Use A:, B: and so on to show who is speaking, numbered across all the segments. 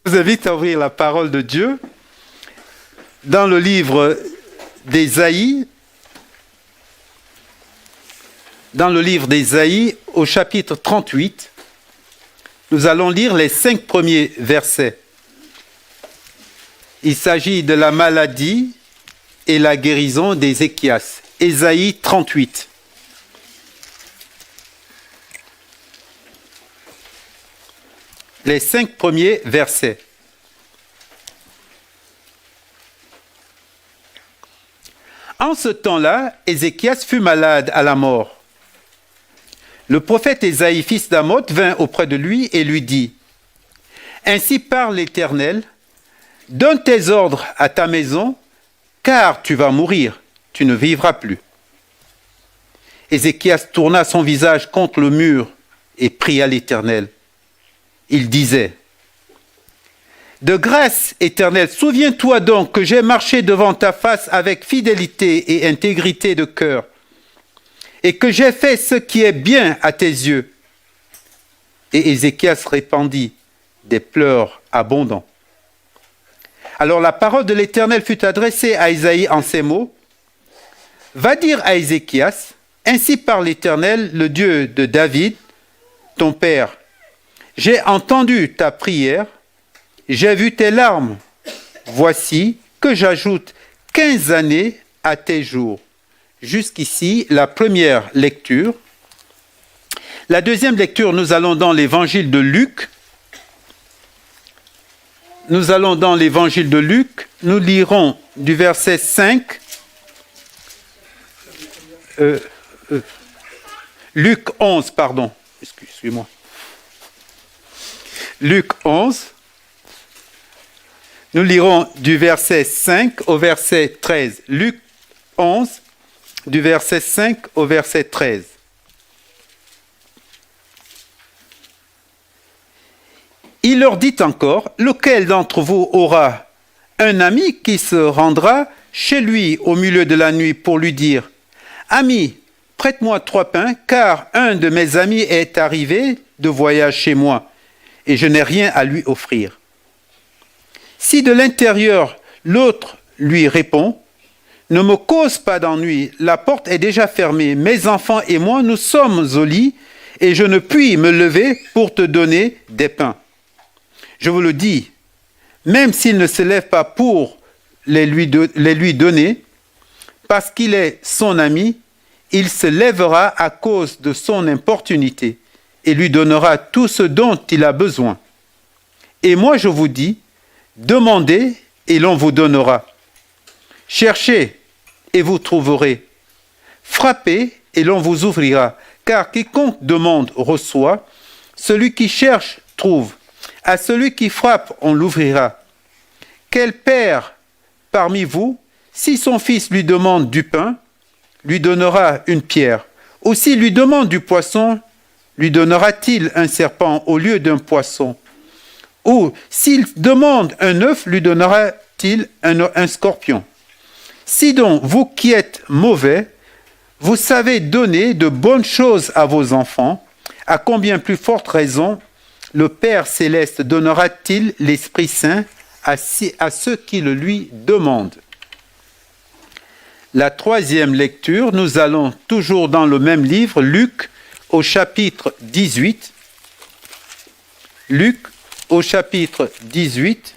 A: Je vous invite à ouvrir la parole de Dieu dans le livre d'Ésaïe, au chapitre 38. Nous allons lire les 5 premiers versets. Il s'agit de la maladie et la guérison d'Ézéchias. Ésaïe 38. Les 5 premiers versets. En ce temps-là, Ézéchias fut malade à la mort. Le prophète Ésaïe, fils d'Amoth, vint auprès de lui et lui dit : Ainsi parle l'Éternel, donne tes ordres à ta maison, car tu vas mourir, tu ne vivras plus. Ézéchias tourna son visage contre le mur et pria l'Éternel. Il disait : De grâce, Éternel, souviens-toi donc que j'ai marché devant ta face avec fidélité et intégrité de cœur, et que j'ai fait ce qui est bien à tes yeux. Et Ézéchias répandit des pleurs abondants. Alors la parole de l'Éternel fut adressée à Ésaïe en ces mots : Va dire à Ézéchias, ainsi parle l'Éternel, le Dieu de David, ton père. J'ai entendu ta prière, j'ai vu tes larmes. Voici que j'ajoute 15 années à tes jours. Jusqu'ici, la première lecture. La deuxième lecture, nous allons dans l'évangile de Luc. Nous lirons du verset 5. Luc 11, pardon. Excusez-moi. Luc 11. Nous lirons du verset 5 au verset 13. Luc 11, du verset 5 au verset 13. Il leur dit encore : Lequel d'entre vous aura un ami qui se rendra chez lui au milieu de la nuit pour lui dire : Ami, prête-moi 3 pains, car un de mes amis est arrivé de voyage chez moi, et je n'ai rien à lui offrir. Si de l'intérieur l'autre lui répond : Ne me cause pas d'ennui, la porte est déjà fermée, mes enfants et moi nous sommes au lit, et je ne puis me lever pour te donner des pains. Je vous le dis, même s'il ne se lève pas pour les lui donner, parce qu'il est son ami, il se lèvera à cause de son importunité et lui donnera tout ce dont il a besoin. Et moi je vous dis, demandez et l'on vous donnera. Cherchez et vous trouverez. Frappez et l'on vous ouvrira. Car quiconque demande reçoit, celui qui cherche trouve. À celui qui frappe, on l'ouvrira. Quel père parmi vous, si son fils lui demande du pain, lui donnera une pierre? Ou s'il lui demande du poisson, lui donnera-t-il un serpent au lieu d'un poisson? Ou s'il demande un œuf, lui donnera-t-il un scorpion? Si donc, vous qui êtes mauvais, vous savez donner de bonnes choses à vos enfants, à combien plus forte raison le Père céleste donnera-t-il l'Esprit Saint à ceux qui le lui demandent? La troisième lecture, nous allons toujours dans le même livre, Luc, au chapitre 18. Luc, au chapitre 18.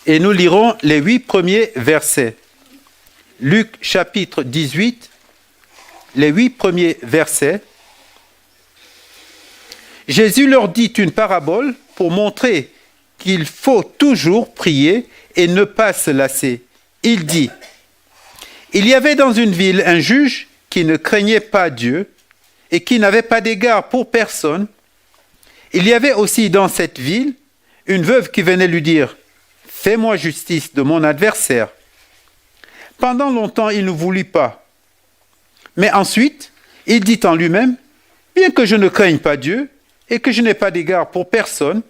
A: Et nous lirons les 8 premiers versets. Luc, chapitre 18, les 8 premiers versets. Jésus leur dit une parabole pour montrer qu'il faut toujours prier et ne pas se lasser. Il dit : Il y avait dans une ville un juge qui ne craignait pas Dieu et qui n'avait pas d'égard pour personne. Il y avait aussi dans cette ville une veuve qui venait lui dire : Fais-moi justice de mon adversaire. Pendant longtemps, il ne voulut pas. Mais ensuite, il dit en lui-même : Bien que je ne craigne pas Dieu et que je n'ai pas d'égard pour personne,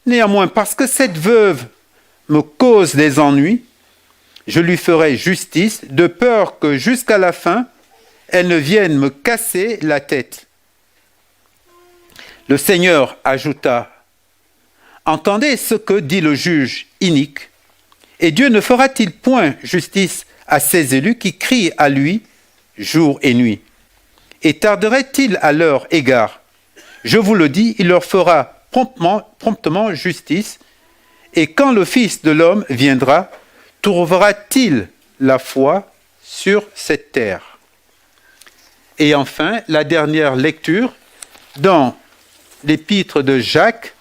A: néanmoins, parce que cette veuve me cause des ennuis, je lui ferai justice, de peur que jusqu'à la fin, elles ne viennent me casser la tête. Le Seigneur ajouta, « Entendez ce que dit le juge inique, et Dieu ne fera-t-il point justice à ses élus qui crient à lui jour et nuit? Et tarderait-il à leur égard? Je vous le dis, il leur fera promptement justice, et quand le Fils de l'homme viendra, trouvera-t-il la foi sur cette terre? » Et enfin, la dernière lecture dans l'épître de Jacques,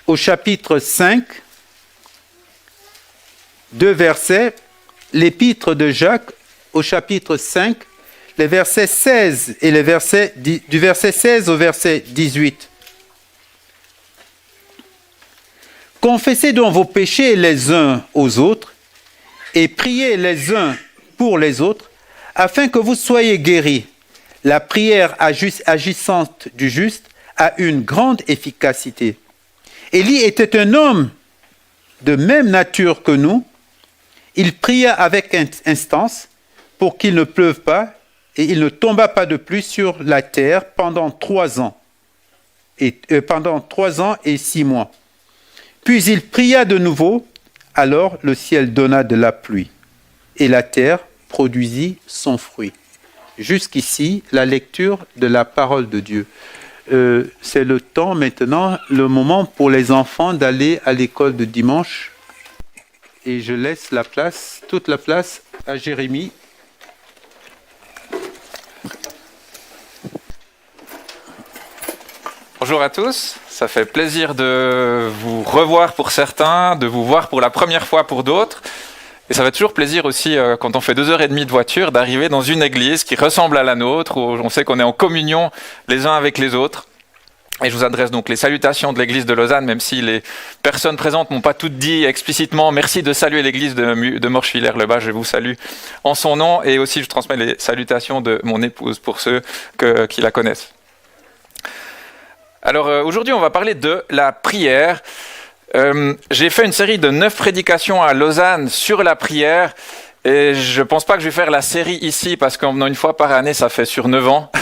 A: au chapitre 5, 2 versets, l'épître de Jacques au chapitre 5, les versets 16 et du verset 16 au verset 18. Confessez donc vos péchés les uns aux autres et priez les uns pour les autres afin que vous soyez guéris. La prière agissante du juste a une grande efficacité. Élie était un homme de même nature que nous. Il pria avec instance pour qu'il ne pleuve pas, et il ne tomba pas de pluie sur la terre pendant 3 ans. Pendant 3 ans et 6 mois. Puis il pria de nouveau, alors le ciel donna de la pluie, et la terre produisit son fruit. Jusqu'ici, la lecture de la parole de Dieu. C'est le temps maintenant, le moment pour les enfants d'aller à l'école de dimanche. Et je laisse toute la place à Jérémie.
B: Bonjour à tous, ça fait plaisir de vous revoir pour certains, de vous voir pour la première fois pour d'autres. Et ça fait toujours plaisir aussi, quand on fait 2h30 de voiture, d'arriver dans une église qui ressemble à la nôtre, où on sait qu'on est en communion les uns avec les autres. Et je vous adresse donc les salutations de l'église de Lausanne, même si les personnes présentes m'ont pas toutes dit explicitement merci de saluer l'église de Morchevillers-le-Bas, je vous salue en son nom, et aussi je transmets les salutations de mon épouse pour ceux qui la connaissent. Alors aujourd'hui on va parler de la prière. J'ai fait une série de 9 prédications à Lausanne sur la prière, et je pense pas que je vais faire la série ici, parce qu'en venant une fois par année ça fait sur 9 ans.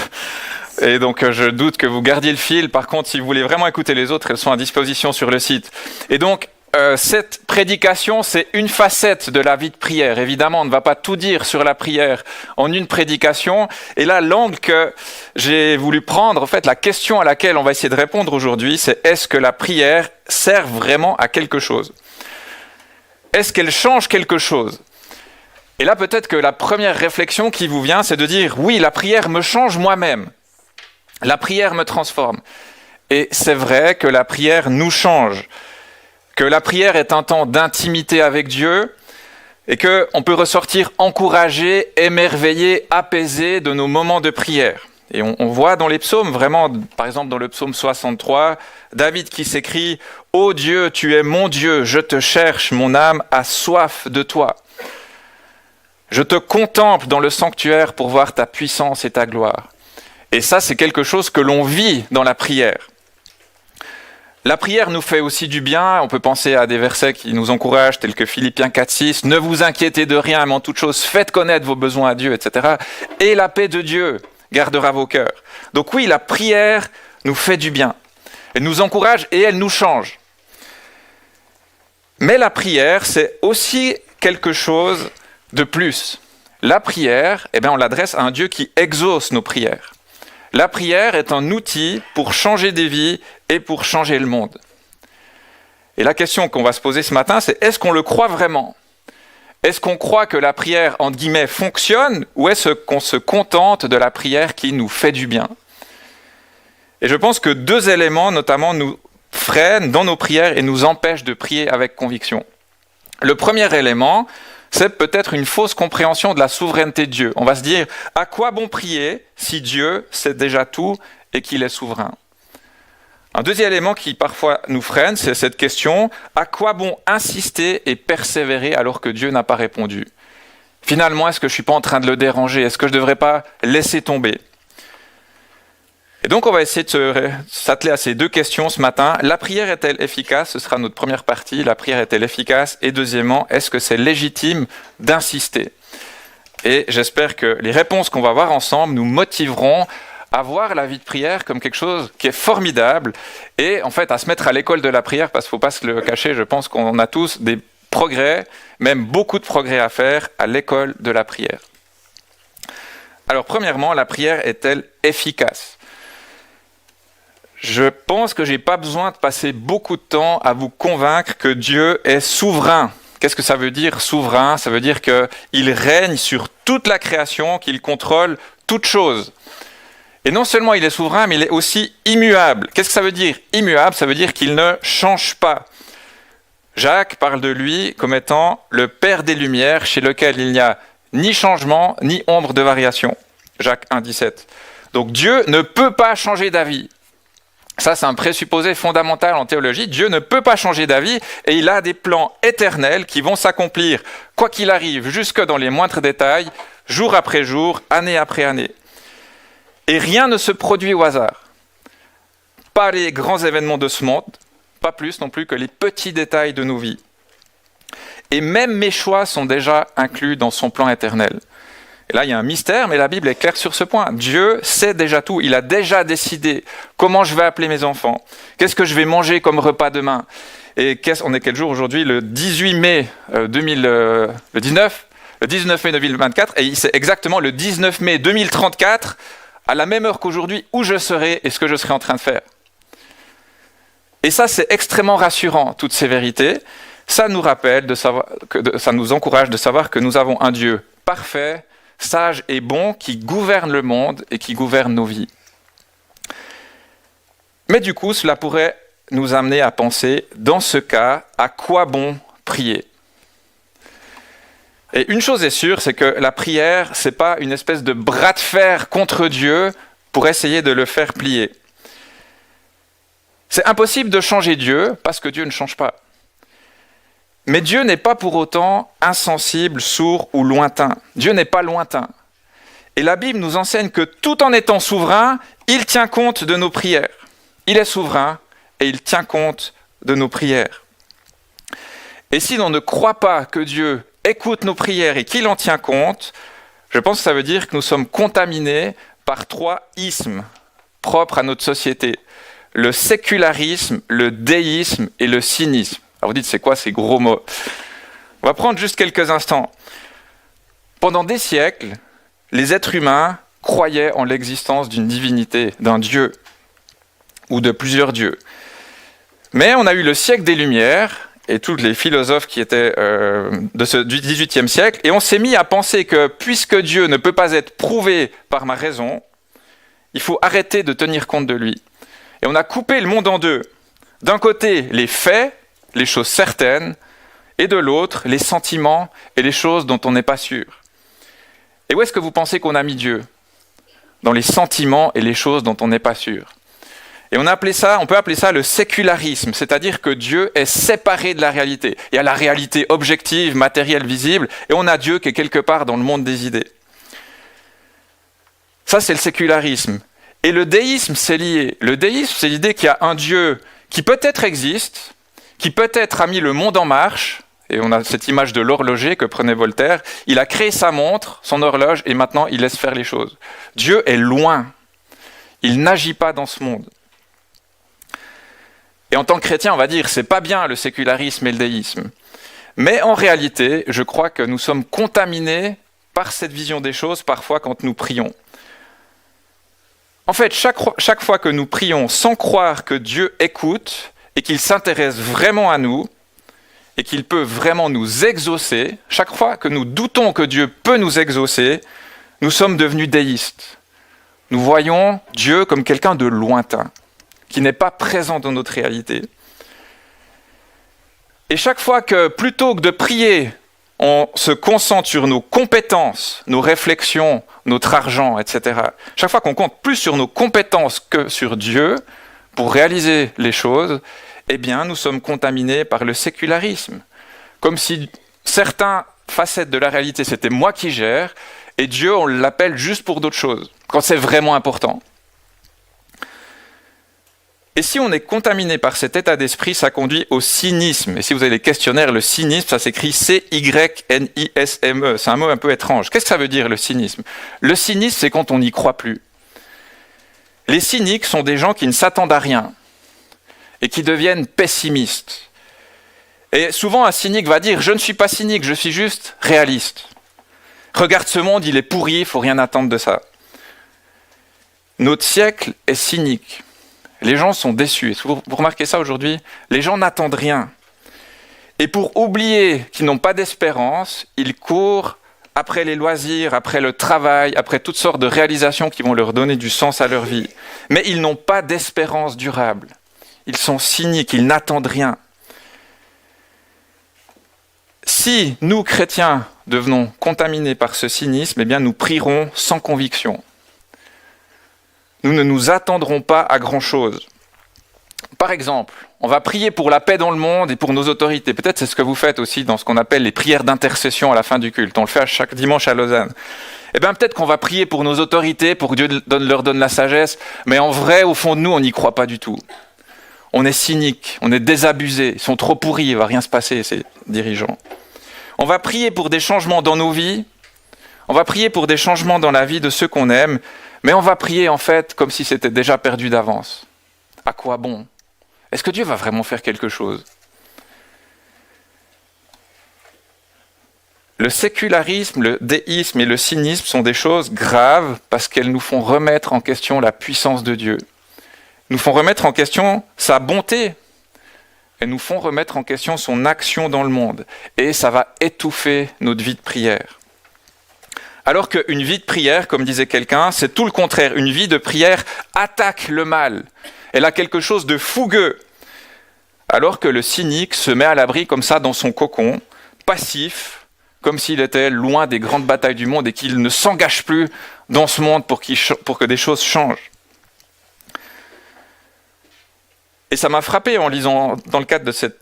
B: Et donc je doute que vous gardiez le fil. Par contre, si vous voulez vraiment écouter les autres, elles sont à disposition sur le site. Et donc cette prédication, c'est une facette de la vie de prière. Évidemment, on ne va pas tout dire sur la prière en une prédication. Et là, l'angle que j'ai voulu prendre, en fait, la question à laquelle on va essayer de répondre aujourd'hui, c'est est-ce que la prière sert vraiment à quelque chose? Est-ce qu'elle change quelque chose? Et là, peut-être que la première réflexion qui vous vient, c'est de dire oui, la prière me change moi-même. La prière me transforme. Et c'est vrai que la prière nous change, que la prière est un temps d'intimité avec Dieu et qu'on peut ressortir encouragé, émerveillé, apaisé de nos moments de prière. Et on voit dans les psaumes, vraiment, par exemple dans le psaume 63, David qui s'écrie « Ô Dieu, tu es mon Dieu, je te cherche, mon âme a soif de toi. Je te contemple dans le sanctuaire pour voir ta puissance et ta gloire. » Et ça, c'est quelque chose que l'on vit dans la prière. La prière nous fait aussi du bien. On peut penser à des versets qui nous encouragent, tels que Philippiens 4,6. « Ne vous inquiétez de rien, mais en toute chose, faites connaître vos besoins à Dieu, etc. Et la paix de Dieu gardera vos cœurs. » Donc oui, la prière nous fait du bien. Elle nous encourage et elle nous change. Mais la prière, c'est aussi quelque chose de plus. La prière, on l'adresse à un Dieu qui exauce nos prières. La prière est un outil pour changer des vies et pour changer le monde. Et la question qu'on va se poser ce matin, c'est est-ce qu'on le croit vraiment? Est-ce qu'on croit que la prière, entre guillemets, fonctionne, ou est-ce qu'on se contente de la prière qui nous fait du bien? Et je pense que 2 éléments, notamment, nous freinent dans nos prières et nous empêchent de prier avec conviction. Le premier élément, c'est peut-être une fausse compréhension de la souveraineté de Dieu. On va se dire, à quoi bon prier si Dieu sait déjà tout et qu'il est souverain? Un deuxième élément qui parfois nous freine, c'est cette question, à quoi bon insister et persévérer alors que Dieu n'a pas répondu? Finalement, est-ce que je ne suis pas en train de le déranger? Est-ce que je ne devrais pas laisser tomber? Et donc on va essayer de s'atteler à ces deux questions ce matin. La prière est-elle efficace? Ce sera notre première partie. La prière est-elle efficace? Et deuxièmement, est-ce que c'est légitime d'insister? Et j'espère que les réponses qu'on va voir ensemble nous motiveront à voir la vie de prière comme quelque chose qui est formidable et en fait à se mettre à l'école de la prière, parce qu'il ne faut pas se le cacher, je pense qu'on a tous des progrès, même beaucoup de progrès à faire à l'école de la prière. Alors premièrement, la prière est-elle efficace? Je pense que je n'ai pas besoin de passer beaucoup de temps à vous convaincre que Dieu est souverain. Qu'est-ce que ça veut dire souverain? Ça veut dire qu'il règne sur toute la création, qu'il contrôle toute chose. Et non seulement il est souverain, mais il est aussi immuable. Qu'est-ce que ça veut dire immuable? Ça veut dire qu'il ne change pas. Jacques parle de lui comme étant le Père des Lumières, chez lequel il n'y a ni changement, ni ombre de variation. Jacques 1,17. Donc Dieu ne peut pas changer d'avis. Ça, c'est un présupposé fondamental en théologie. Dieu ne peut pas changer d'avis et il a des plans éternels qui vont s'accomplir, quoi qu'il arrive, jusque dans les moindres détails, jour après jour, année après année. Et rien ne se produit au hasard. Pas les grands événements de ce monde, pas plus non plus que les petits détails de nos vies. Et même mes choix sont déjà inclus dans son plan éternel. Et là, il y a un mystère, mais la Bible est claire sur ce point. Dieu sait déjà tout. Il a déjà décidé comment je vais appeler mes enfants, qu'est-ce que je vais manger comme repas demain. Et on est quel jour aujourd'hui? Le 18 mai 2019, le 19 mai 2024, et c'est exactement le 19 mai 2034, à la même heure qu'aujourd'hui, où je serai et ce que je serai en train de faire. Et ça, c'est extrêmement rassurant, toutes ces vérités. Ça nous rappelle, ça nous encourage de savoir que nous avons un Dieu parfait, sage et bon, qui gouverne le monde et qui gouverne nos vies. Mais du coup, cela pourrait nous amener à penser, dans ce cas, à quoi bon prier? Et une chose est sûre, c'est que la prière, c'est pas une espèce de bras de fer contre Dieu pour essayer de le faire plier. C'est impossible de changer Dieu parce que Dieu ne change pas. Mais Dieu n'est pas pour autant insensible, sourd ou lointain. Dieu n'est pas lointain. Et la Bible nous enseigne que tout en étant souverain, il tient compte de nos prières. Il est souverain et il tient compte de nos prières. Et si l'on ne croit pas que Dieu écoute nos prières et qu'il en tient compte, je pense que ça veut dire que nous sommes contaminés par 3 ismes propres à notre société. Le sécularisme, le déisme et le cynisme. Alors vous dites, c'est quoi ces gros mots? On va prendre juste quelques instants. Pendant des siècles, les êtres humains croyaient en l'existence d'une divinité, d'un Dieu, ou de plusieurs dieux. Mais on a eu le siècle des Lumières, et tous les philosophes qui étaient du XVIIIe siècle, et on s'est mis à penser que, puisque Dieu ne peut pas être prouvé par ma raison, il faut arrêter de tenir compte de lui. Et on a coupé le monde en deux. D'un côté, les faits, les choses certaines, et de l'autre, les sentiments et les choses dont on n'est pas sûr. Et où est-ce que vous pensez qu'on a mis Dieu? Dans les sentiments et les choses dont on n'est pas sûr. Et on peut appeler ça le sécularisme, c'est-à-dire que Dieu est séparé de la réalité. Il y a la réalité objective, matérielle, visible, et on a Dieu qui est quelque part dans le monde des idées. Ça, c'est le sécularisme. Et le déisme, c'est lié. Le déisme, c'est l'idée qu'il y a un Dieu qui peut-être existe, qui peut-être a mis le monde en marche, et on a cette image de l'horloger que prenait Voltaire. Il a créé sa montre, son horloge, et maintenant il laisse faire les choses. Dieu est loin. Il n'agit pas dans ce monde. Et en tant que chrétien, on va dire, c'est pas bien le sécularisme et le déisme. Mais en réalité, je crois que nous sommes contaminés par cette vision des choses parfois quand nous prions. En fait, chaque fois que nous prions sans croire que Dieu écoute et qu'il s'intéresse vraiment à nous et qu'il peut vraiment nous exaucer, chaque fois que nous doutons que Dieu peut nous exaucer, nous sommes devenus déistes. Nous voyons Dieu comme quelqu'un de lointain, qui n'est pas présent dans notre réalité. Et chaque fois que, plutôt que de prier, on se concentre sur nos compétences, nos réflexions, notre argent, etc. Chaque fois qu'on compte plus sur nos compétences que sur Dieu pour réaliser les choses, eh bien, nous sommes contaminés par le sécularisme. Comme si certaines facettes de la réalité, c'était moi qui gère, et Dieu, on l'appelle juste pour d'autres choses, quand c'est vraiment important. Et si on est contaminé par cet état d'esprit, ça conduit au cynisme. Et si vous avez les questionnaires, le cynisme, ça s'écrit C-Y-N-I-S-M-E. C'est un mot un peu étrange. Qu'est-ce que ça veut dire, le cynisme? Le cynisme, c'est quand on n'y croit plus. Les cyniques sont des gens qui ne s'attendent à rien et qui deviennent pessimistes. Et souvent, un cynique va dire « Je ne suis pas cynique, je suis juste réaliste. Regarde ce monde, il est pourri, il ne faut rien attendre de ça. » Notre siècle est cynique. Les gens sont déçus. Est-ce que vous remarquez ça aujourd'hui? Les gens n'attendent rien. Et pour oublier qu'ils n'ont pas d'espérance, ils courent après les loisirs, après le travail, après toutes sortes de réalisations qui vont leur donner du sens à leur vie. Mais ils n'ont pas d'espérance durable. Ils sont cyniques, ils n'attendent rien. Si nous, chrétiens, devenons contaminés par ce cynisme, eh bien nous prierons sans conviction. Nous ne nous attendrons pas à grand-chose. Par exemple, on va prier pour la paix dans le monde et pour nos autorités. Peut-être c'est ce que vous faites aussi dans ce qu'on appelle les prières d'intercession à la fin du culte. On le fait chaque dimanche à Lausanne. Eh bien peut-être qu'on va prier pour nos autorités, pour que Dieu leur donne la sagesse, mais en vrai, au fond de nous, on n'y croit pas du tout. On est cynique, on est désabusé, ils sont trop pourris, il ne va rien se passer, ces dirigeants. On va prier pour des changements dans nos vies, on va prier pour des changements dans la vie de ceux qu'on aime, mais on va prier en fait comme si c'était déjà perdu d'avance. À quoi bon? Est-ce que Dieu va vraiment faire quelque chose? Le sécularisme, le déisme et le cynisme sont des choses graves parce qu'elles nous font remettre en question la puissance de Dieu. Nous font remettre en question sa bonté. Elles nous font remettre en question son action dans le monde. Et ça va étouffer notre vie de prière. Alors qu'une vie de prière, comme disait quelqu'un, c'est tout le contraire. Une vie de prière attaque le mal. Elle a quelque chose de fougueux. Alors que le cynique se met à l'abri comme ça dans son cocon, passif, comme s'il était loin des grandes batailles du monde et qu'il ne s'engage plus dans ce monde pour que des choses changent. Et ça m'a frappé en lisant, dans le cadre de cette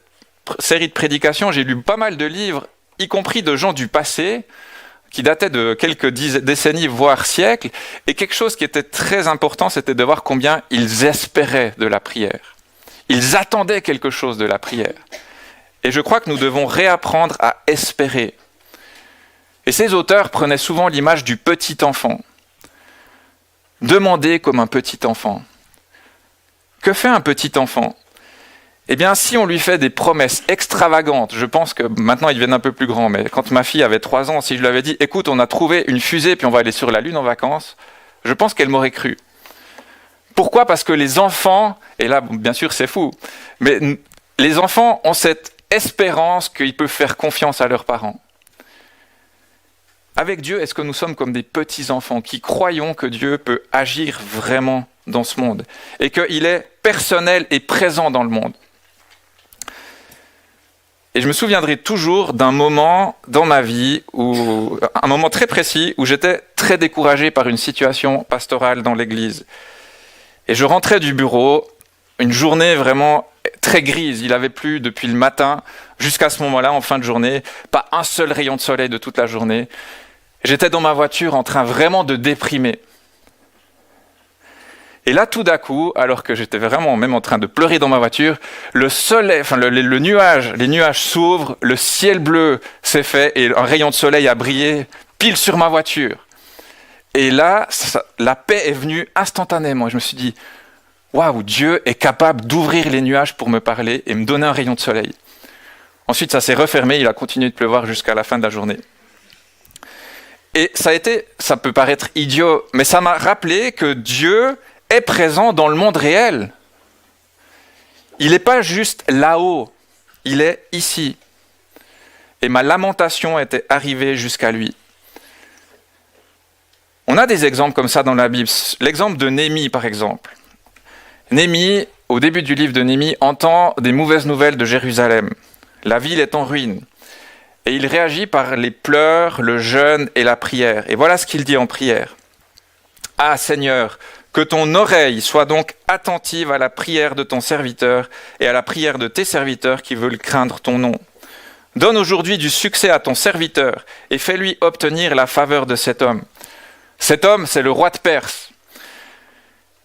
B: série de prédications, j'ai lu pas mal de livres, y compris de gens du passé, qui dataient de quelques décennies, voire siècles, et quelque chose qui était très important, c'était de voir combien ils espéraient de la prière. Ils attendaient quelque chose de la prière. Et je crois que nous devons réapprendre à espérer. Et ces auteurs prenaient souvent l'image du petit enfant. Demander comme un petit enfant. Que fait un petit enfant? Eh bien, si on lui fait des promesses extravagantes, je pense que maintenant ils deviennent un peu plus grands, mais quand ma fille avait 3 ans, si je lui avais dit « Écoute, on a trouvé une fusée puis on va aller sur la Lune en vacances », je pense qu'elle m'aurait cru. Pourquoi? Parce que les enfants, et là bien sûr c'est fou, mais les enfants ont cette espérance qu'ils peuvent faire confiance à leurs parents. Avec Dieu, est-ce que nous sommes comme des petits-enfants qui croyons que Dieu peut agir vraiment dans ce monde et qu'il est personnel et présent dans le monde? Et je me souviendrai toujours d'un moment dans ma vie, un moment très précis, où j'étais très découragé par une situation pastorale dans l'église. Et je rentrais du bureau, une journée vraiment très grise, il avait plu depuis le matin jusqu'à ce moment-là, en fin de journée, pas un seul rayon de soleil de toute la journée. J'étais dans ma voiture en train vraiment de déprimer. Et là, tout d'un coup, alors que j'étais vraiment même en train de pleurer dans ma voiture, le soleil, les nuages s'ouvrent, le ciel bleu s'est fait et un rayon de soleil a brillé pile sur ma voiture. Et là, la paix est venue instantanément. Je me suis dit, waouh, Dieu est capable d'ouvrir les nuages pour me parler et me donner un rayon de soleil. Ensuite, ça s'est refermé, il a continué de pleuvoir jusqu'à la fin de la journée. Et ça peut paraître idiot, mais ça m'a rappelé que Dieu est présent dans le monde réel. Il n'est pas juste là-haut, il est ici. Et ma lamentation était arrivée jusqu'à lui. On a des exemples comme ça dans la Bible. L'exemple de Néhémie, par exemple. Néhémie, au début du livre de Néhémie, entend des mauvaises nouvelles de Jérusalem. La ville est en ruine. Et il réagit par les pleurs, le jeûne et la prière. Et voilà ce qu'il dit en prière. « Ah Seigneur, que ton oreille soit donc attentive à la prière de ton serviteur et à la prière de tes serviteurs qui veulent craindre ton nom. Donne aujourd'hui du succès à ton serviteur et fais-lui obtenir la faveur de cet homme. » Cet homme, c'est le roi de Perse.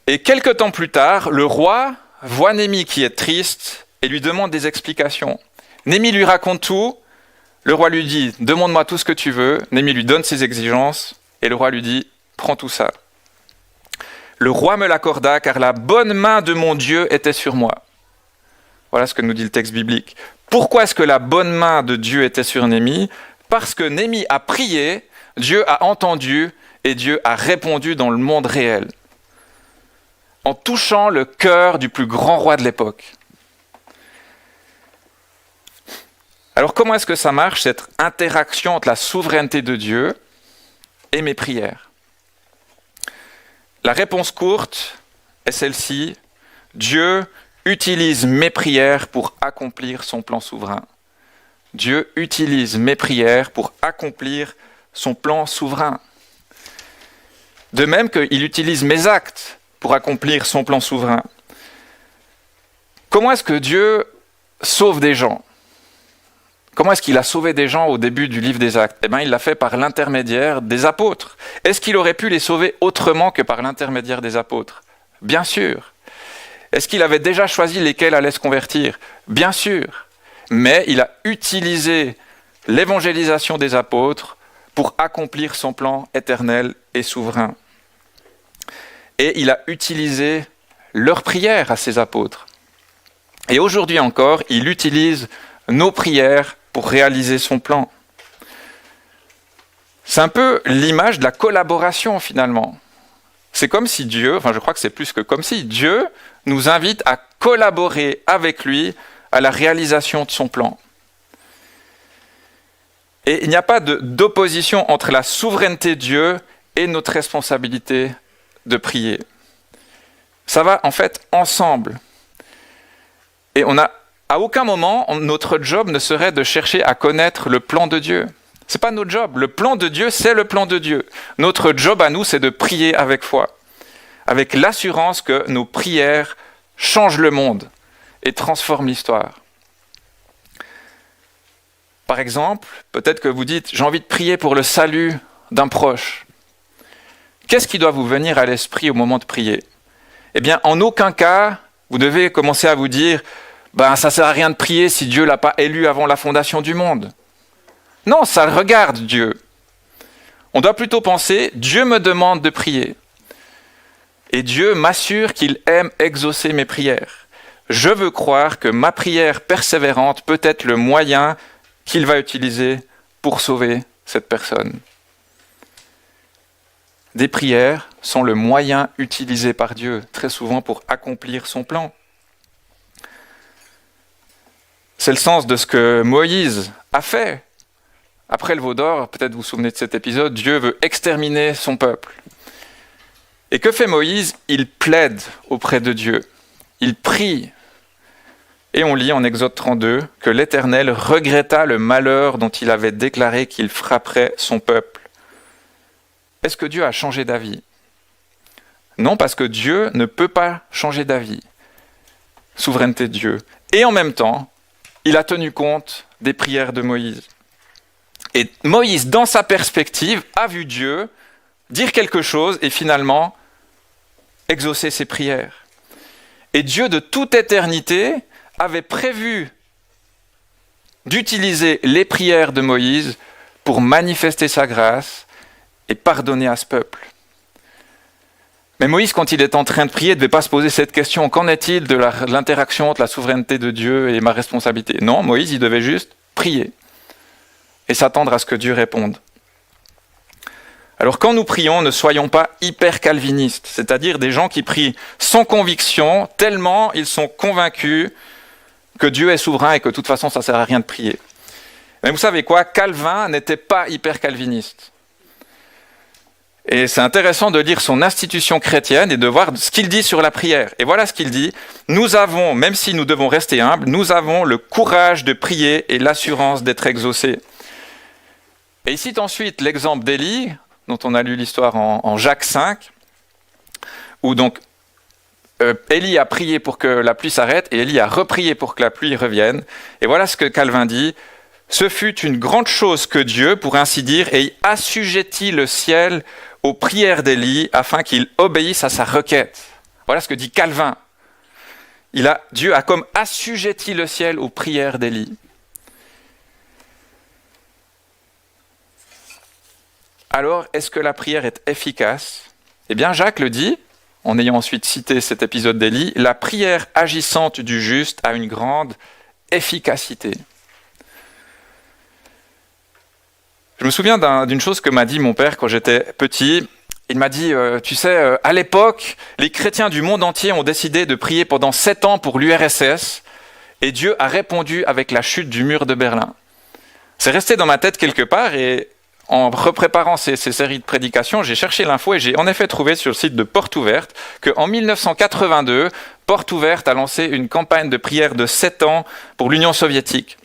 B: Et quelque temps plus tard, le roi voit Néhémie qui est triste et lui demande des explications. Néhémie lui raconte tout. Le roi lui dit « Demande-moi tout ce que tu veux ». Néhémie lui donne ses exigences et le roi lui dit « Prends tout ça ». Le roi me l'accorda car la bonne main de mon Dieu était sur moi. Voilà ce que nous dit le texte biblique. Pourquoi est-ce que la bonne main de Dieu était sur Néhémie ? Parce que Néhémie a prié, Dieu a entendu et Dieu a répondu dans le monde réel, en touchant le cœur du plus grand roi de l'époque. Alors comment est-ce que ça marche, cette interaction entre la souveraineté de Dieu et mes prières ? La réponse courte est celle-ci. Dieu utilise mes prières pour accomplir son plan souverain. Dieu utilise mes prières pour accomplir son plan souverain. De même qu'il utilise mes actes pour accomplir son plan souverain. Comment est-ce que Dieu sauve des gens ? Comment est-ce qu'il a sauvé des gens au début du livre des Actes ? Eh bien, il l'a fait par l'intermédiaire des apôtres. Est-ce qu'il aurait pu les sauver autrement que par l'intermédiaire des apôtres ? Bien sûr. Est-ce qu'il avait déjà choisi lesquels allaient se convertir ? Bien sûr. Mais il a utilisé l'évangélisation des apôtres pour accomplir son plan éternel et souverain. Et il a utilisé leurs prières à ces apôtres. Et aujourd'hui encore, il utilise nos prières pour réaliser son plan. C'est un peu l'image de la collaboration finalement. C'est comme si Dieu, je crois que c'est plus que comme si, Dieu nous invite à collaborer avec lui à la réalisation de son plan. Et il n'y a pas d'opposition entre la souveraineté de Dieu et notre responsabilité de prier. Ça va en fait ensemble. Et à aucun moment, notre job ne serait de chercher à connaître le plan de Dieu. Ce n'est pas notre job. Le plan de Dieu, c'est le plan de Dieu. Notre job à nous, c'est de prier avec foi, avec l'assurance que nos prières changent le monde et transforment l'histoire. Par exemple, peut-être que vous dites « j'ai envie de prier pour le salut d'un proche ». Qu'est-ce qui doit vous venir à l'esprit au moment de prier ? Eh bien, en aucun cas, vous devez commencer à vous dire ça ne sert à rien de prier si Dieu ne l'a pas élu avant la fondation du monde. Non, ça regarde Dieu. On doit plutôt penser, Dieu me demande de prier. Et Dieu m'assure qu'il aime exaucer mes prières. Je veux croire que ma prière persévérante peut être le moyen qu'il va utiliser pour sauver cette personne. Des prières sont le moyen utilisé par Dieu, très souvent pour accomplir son plan. C'est le sens de ce que Moïse a fait. Après le veau d'or, peut-être vous vous souvenez de cet épisode, Dieu veut exterminer son peuple. Et que fait Moïse ? Il plaide auprès de Dieu. Il prie. Et on lit en Exode 32 que l'Éternel regretta le malheur dont il avait déclaré qu'il frapperait son peuple. Est-ce que Dieu a changé d'avis ? Non, parce que Dieu ne peut pas changer d'avis. Souveraineté de Dieu. Et en même temps, il a tenu compte des prières de Moïse. Et Moïse, dans sa perspective, a vu Dieu dire quelque chose et finalement exaucer ses prières. Et Dieu, de toute éternité, avait prévu d'utiliser les prières de Moïse pour manifester sa grâce et pardonner à ce peuple. Mais Moïse, quand il est en train de prier, ne devait pas se poser cette question. Qu'en est-il de l'interaction entre la souveraineté de Dieu et ma responsabilité ? Non, Moïse, il devait juste prier et s'attendre à ce que Dieu réponde. Alors quand nous prions, ne soyons pas hyper calvinistes, c'est-à-dire des gens qui prient sans conviction, tellement ils sont convaincus que Dieu est souverain et que de toute façon ça ne sert à rien de prier. Mais vous savez quoi ? Calvin n'était pas hyper calviniste. Et c'est intéressant de lire son institution chrétienne et de voir ce qu'il dit sur la prière. Et voilà ce qu'il dit. Nous avons, même si nous devons rester humbles, nous avons le courage de prier et l'assurance d'être exaucés. Et il cite ensuite l'exemple d'Élie, dont on a lu l'histoire en Jacques 5, où donc Élie a prié pour que la pluie s'arrête et Élie a reprié pour que la pluie revienne. Et voilà ce que Calvin dit. Ce fut une grande chose que Dieu, pour ainsi dire, ait assujetti le ciel aux prières d'Élie afin qu'il obéisse à sa requête. Voilà ce que dit Calvin. Dieu a comme assujetti le ciel aux prières d'Élie. Alors, est-ce que la prière est efficace ? Eh bien, Jacques le dit, en ayant ensuite cité cet épisode d'Élie, la prière agissante du juste a une grande efficacité. Je me souviens d'une chose que m'a dit mon père quand j'étais petit. Il m'a dit, tu sais, à l'époque, les chrétiens du monde entier ont décidé de prier pendant 7 ans pour l'URSS, et Dieu a répondu avec la chute du mur de Berlin. C'est resté dans ma tête quelque part, et en repréparant ces séries de prédications, j'ai cherché l'info, et j'ai en effet trouvé sur le site de Porte Ouverte qu'en 1982, Porte Ouverte a lancé une campagne de prière de 7 ans pour l'Union soviétique.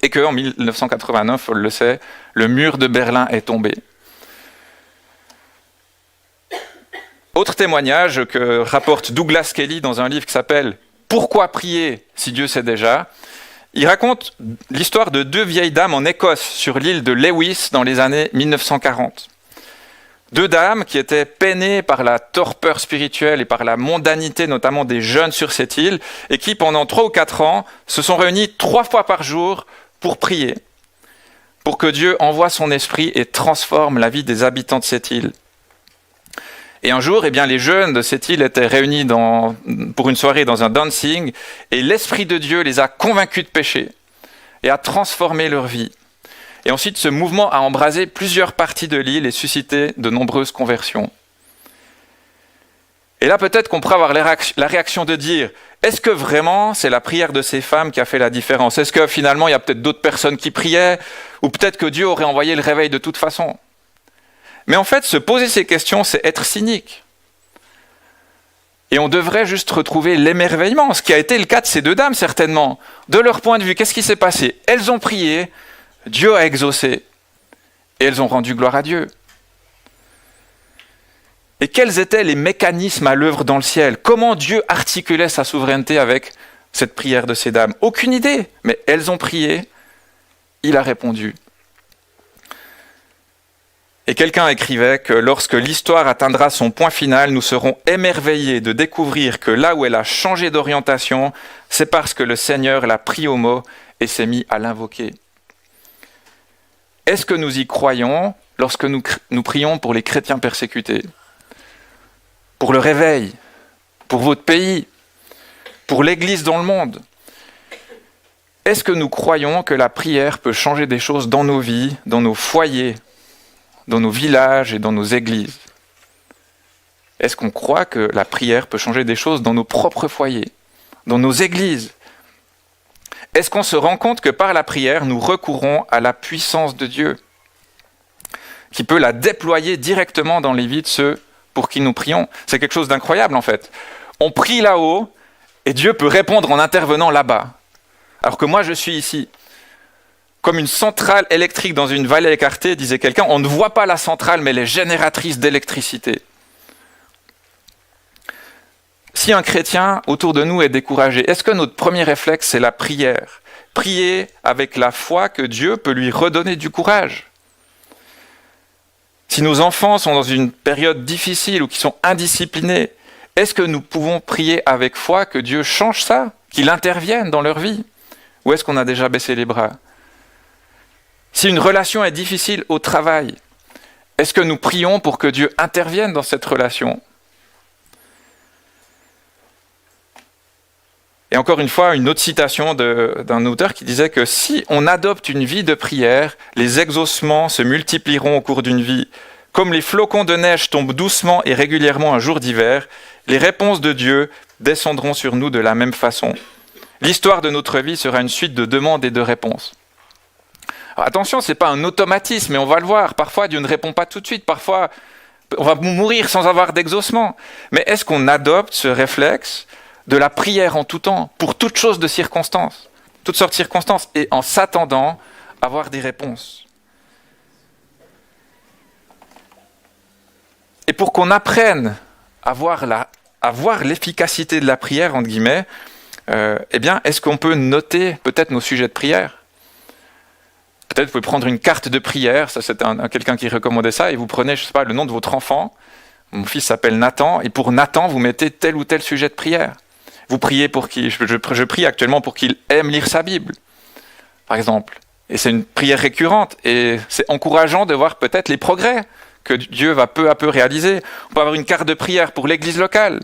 B: Et qu'en 1989, on le sait, le mur de Berlin est tombé. Autre témoignage que rapporte Douglas Kelly dans un livre qui s'appelle « Pourquoi prier si Dieu sait déjà ?» Il raconte l'histoire de 2 vieilles dames en Écosse, sur l'île de Lewis, dans les années 1940. 2 dames qui étaient peinées par la torpeur spirituelle et par la mondanité, notamment des jeunes sur cette île, et qui, pendant 3 ou 4 ans, se sont réunies 3 fois par jour pour prier, pour que Dieu envoie son esprit et transforme la vie des habitants de cette île. Et un jour, les jeunes de cette île étaient réunis pour une soirée dans un dancing, et l'Esprit de Dieu les a convaincus de péché et a transformé leur vie. Et ensuite, ce mouvement a embrasé plusieurs parties de l'île et suscité de nombreuses conversions. Et là, peut-être qu'on pourrait avoir la réaction de dire, est-ce que vraiment c'est la prière de ces femmes qui a fait la différence ? Est-ce que finalement, il y a peut-être d'autres personnes qui priaient ? Ou peut-être que Dieu aurait envoyé le réveil de toute façon ? Mais en fait, se poser ces questions, c'est être cynique. Et on devrait juste retrouver l'émerveillement, ce qui a été le cas de ces 2 dames, certainement. De leur point de vue, qu'est-ce qui s'est passé ? Elles ont prié, Dieu a exaucé, et elles ont rendu gloire à Dieu. Et quels étaient les mécanismes à l'œuvre dans le ciel ? Comment Dieu articulait sa souveraineté avec cette prière de ces dames ? Aucune idée, mais elles ont prié, il a répondu. Et quelqu'un écrivait que lorsque l'histoire atteindra son point final, nous serons émerveillés de découvrir que là où elle a changé d'orientation, c'est parce que le Seigneur l'a pris au mot et s'est mis à l'invoquer. Est-ce que nous y croyons lorsque nous prions pour les chrétiens persécutés ? Pour le réveil, pour votre pays, pour l'Église dans le monde ? Est-ce que nous croyons que la prière peut changer des choses dans nos vies, dans nos foyers, dans nos villages et dans nos églises ? Est-ce qu'on croit que la prière peut changer des choses dans nos propres foyers, dans nos églises ? Est-ce qu'on se rend compte que par la prière, nous recourons à la puissance de Dieu, qui peut la déployer directement dans les vies de ceux pour qui nous prions ? C'est quelque chose d'incroyable en fait. On prie là-haut et Dieu peut répondre en intervenant là-bas. Alors que moi je suis ici. Comme une centrale électrique dans une vallée écartée, disait quelqu'un, on ne voit pas la centrale, mais elle est génératrice d'électricité. Si un chrétien autour de nous est découragé, est-ce que notre premier réflexe, c'est la prière ? Prier avec la foi que Dieu peut lui redonner du courage. Si nos enfants sont dans une période difficile ou qui sont indisciplinés, est-ce que nous pouvons prier avec foi que Dieu change ça, qu'il intervienne dans leur vie ? Ou est-ce qu'on a déjà baissé les bras ? Si une relation est difficile au travail, est-ce que nous prions pour que Dieu intervienne dans cette relation ? Et encore une fois, une autre citation d'un auteur qui disait que si on adopte une vie de prière, les exaucements se multiplieront au cours d'une vie. Comme les flocons de neige tombent doucement et régulièrement un jour d'hiver, les réponses de Dieu descendront sur nous de la même façon. L'histoire de notre vie sera une suite de demandes et de réponses. Alors attention, ce n'est pas un automatisme, mais on va le voir. Parfois, Dieu ne répond pas tout de suite. Parfois, on va mourir sans avoir d'exaucement. Mais est-ce qu'on adopte ce réflexe de la prière en tout temps, pour toutes sortes de circonstances, toutes sortes de circonstances, et en s'attendant à avoir des réponses? Et pour qu'on apprenne à voir l'efficacité de la prière, entre guillemets, est-ce qu'on peut noter peut-être nos sujets de prière? Peut-être vous pouvez prendre une carte de prière, ça c'est quelqu'un qui recommandait ça, et vous prenez, je sais pas, le nom de votre enfant. Mon fils s'appelle Nathan, et pour Nathan, vous mettez tel ou tel sujet de prière. Vous priez pour qui? Je prie actuellement pour qu'il aime lire sa Bible, par exemple. Et c'est une prière récurrente. Et c'est encourageant de voir peut-être les progrès que Dieu va peu à peu réaliser. On peut avoir une carte de prière pour l'église locale,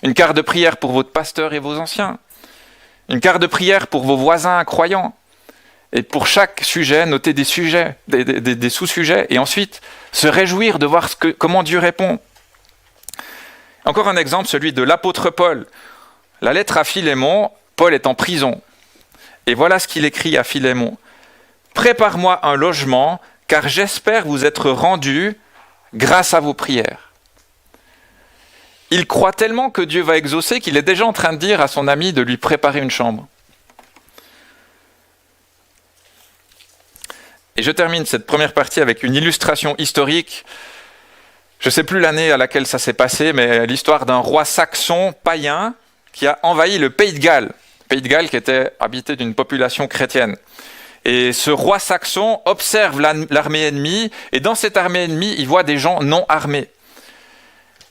B: une carte de prière pour votre pasteur et vos anciens, une carte de prière pour vos voisins croyants. Et pour chaque sujet, noter des sujets, des sous-sujets, et ensuite se réjouir de voir comment Dieu répond. Encore un exemple, celui de l'apôtre Paul. La lettre à Philémon, Paul est en prison. Et voilà ce qu'il écrit à Philémon. « Prépare-moi un logement, car j'espère vous être rendu grâce à vos prières. » Il croit tellement que Dieu va exaucer qu'il est déjà en train de dire à son ami de lui préparer une chambre. Et je termine cette première partie avec une illustration historique. Je ne sais plus l'année à laquelle ça s'est passé, mais l'histoire d'un roi saxon païen qui a envahi le Pays de Galles. Le Pays de Galles qui était habité d'une population chrétienne. Et ce roi saxon observe l'armée ennemie, et dans cette armée ennemie, il voit des gens non armés.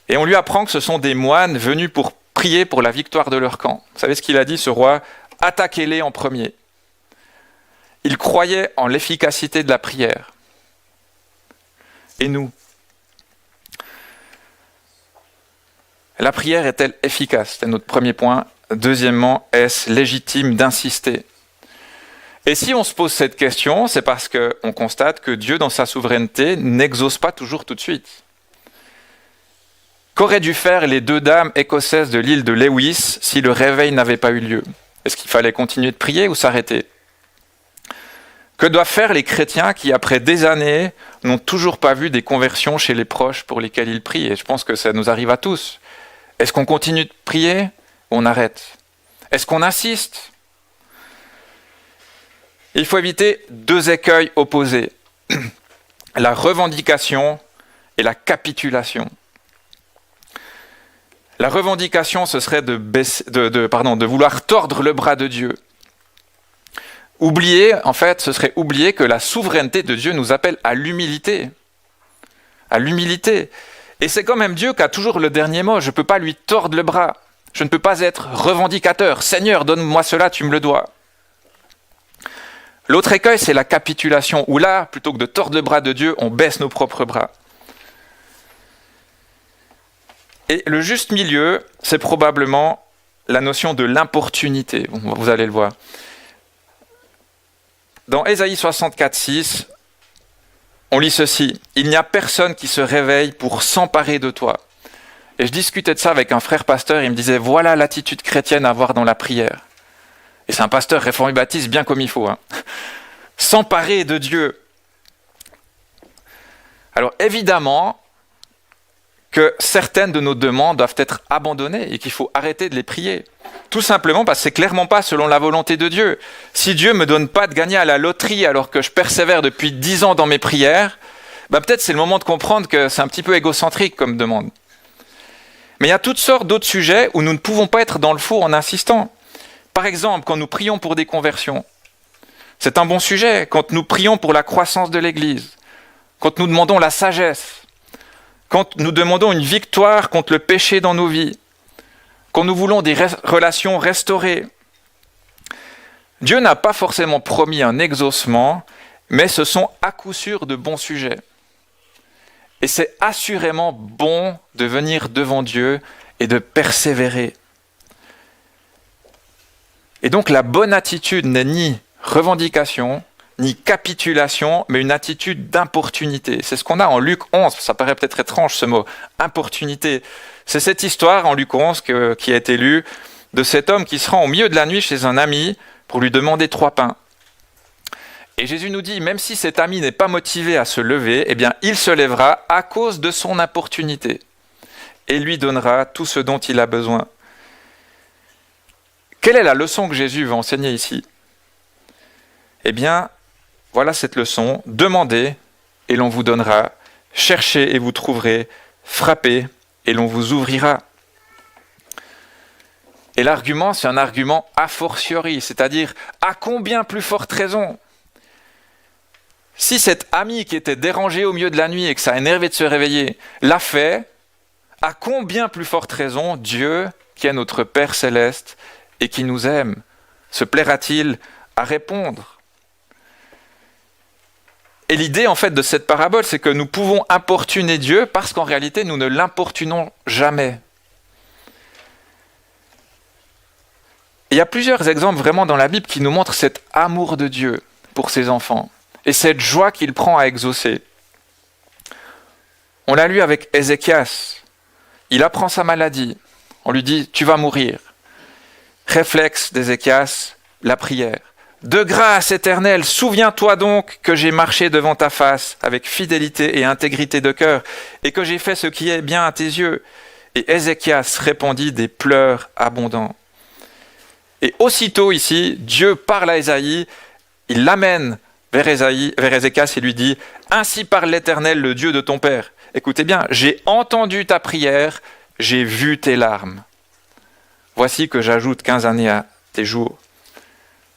B: Et on lui apprend que ce sont des moines venus pour prier pour la victoire de leur camp. Vous savez ce qu'il a dit, ce roi? Attaquez-les en premier. Il croyait en l'efficacité de la prière. Et nous? La prière est-elle efficace? C'est notre premier point. Deuxièmement, est-ce légitime d'insister? Et si on se pose cette question, c'est parce qu'on constate que Dieu, dans sa souveraineté, n'exauce pas toujours tout de suite. Qu'auraient dû faire les 2 dames écossaises de l'île de Lewis si le réveil n'avait pas eu lieu? Est-ce qu'il fallait continuer de prier ou s'arrêter? Que doivent faire les chrétiens qui, après des années, n'ont toujours pas vu des conversions chez les proches pour lesquels ils prient? Et je pense que ça nous arrive à tous. Est-ce qu'on continue de prier ou on arrête? Est-ce qu'on insiste? Il faut éviter 2 écueils opposés. La revendication et la capitulation. La revendication, ce serait de vouloir tordre le bras de Dieu. Oublier, en fait, ce serait oublier que la souveraineté de Dieu nous appelle à l'humilité. À l'humilité. Et c'est quand même Dieu qui a toujours le dernier mot. Je ne peux pas lui tordre le bras. Je ne peux pas être revendicateur. Seigneur, donne-moi cela, tu me le dois. L'autre écueil, c'est la capitulation, où là, plutôt que de tordre le bras de Dieu, on baisse nos propres bras. Et le juste milieu, c'est probablement la notion de l'importunité. Vous allez le voir. Dans Ésaïe 64:6, on lit ceci. « Il n'y a personne qui se réveille pour s'emparer de toi. » Et je discutais de ça avec un frère pasteur, il me disait « Voilà l'attitude chrétienne à avoir dans la prière. » Et c'est un pasteur réformé baptiste bien comme il faut. S'emparer de Dieu. Alors évidemment que certaines de nos demandes doivent être abandonnées et qu'il faut arrêter de les prier. Tout simplement parce que c'est clairement pas selon la volonté de Dieu. Si Dieu me donne pas de gagner à la loterie alors que je persévère depuis 10 ans dans mes prières, peut-être c'est le moment de comprendre que c'est un petit peu égocentrique comme demande. Mais il y a toutes sortes d'autres sujets où nous ne pouvons pas être dans le faux en insistant. Par exemple, quand nous prions pour des conversions, c'est un bon sujet. Quand nous prions pour la croissance de l'Église, quand nous demandons la sagesse, quand nous demandons une victoire contre le péché dans nos vies, quand nous voulons des relations restaurées. Dieu n'a pas forcément promis un exaucement, mais ce sont à coup sûr de bons sujets. Et c'est assurément bon de venir devant Dieu et de persévérer. Et donc la bonne attitude n'est ni revendication, ni capitulation, mais une attitude d'importunité. C'est ce qu'on a en Luc 11, ça paraît peut-être étrange ce mot, importunité. C'est cette histoire en Luc 11 qui a été lue de cet homme qui se rend au milieu de la nuit chez un ami pour lui demander 3 pains. Et Jésus nous dit, même si cet ami n'est pas motivé à se lever, eh bien il se lèvera à cause de son importunité et lui donnera tout ce dont il a besoin. Quelle est la leçon que Jésus veut enseigner ici? Eh bien, voilà cette leçon. Demandez et l'on vous donnera. Cherchez et vous trouverez. Frappez et l'on vous ouvrira. Et l'argument, c'est un argument a fortiori, c'est-à-dire à combien plus forte raison? Si cet ami qui était dérangé au milieu de la nuit et que ça a énervé de se réveiller, l'a fait, à combien plus forte raison Dieu, qui est notre Père céleste et qui nous aime, se plaira-t-il à répondre? Et l'idée en fait de cette parabole, c'est que nous pouvons importuner Dieu parce qu'en réalité, nous ne l'importunons jamais. Et il y a plusieurs exemples vraiment dans la Bible qui nous montrent cet amour de Dieu pour ses enfants et cette joie qu'il prend à exaucer. On l'a lu avec Ézéchias. Il apprend sa maladie. On lui dit « tu vas mourir ». Réflexe d'Ézéchias, la prière. « De grâce éternelle, souviens-toi donc que j'ai marché devant ta face avec fidélité et intégrité de cœur et que j'ai fait ce qui est bien à tes yeux. » Et Ézéchias répondit des pleurs abondants. Et aussitôt ici, Dieu parle à Ésaïe, il l'amène vers Ézéchias et lui dit « Ainsi parle l'Éternel, le Dieu de ton père. Écoutez bien, j'ai entendu ta prière, j'ai vu tes larmes. Voici que j'ajoute 15 années à tes jours. »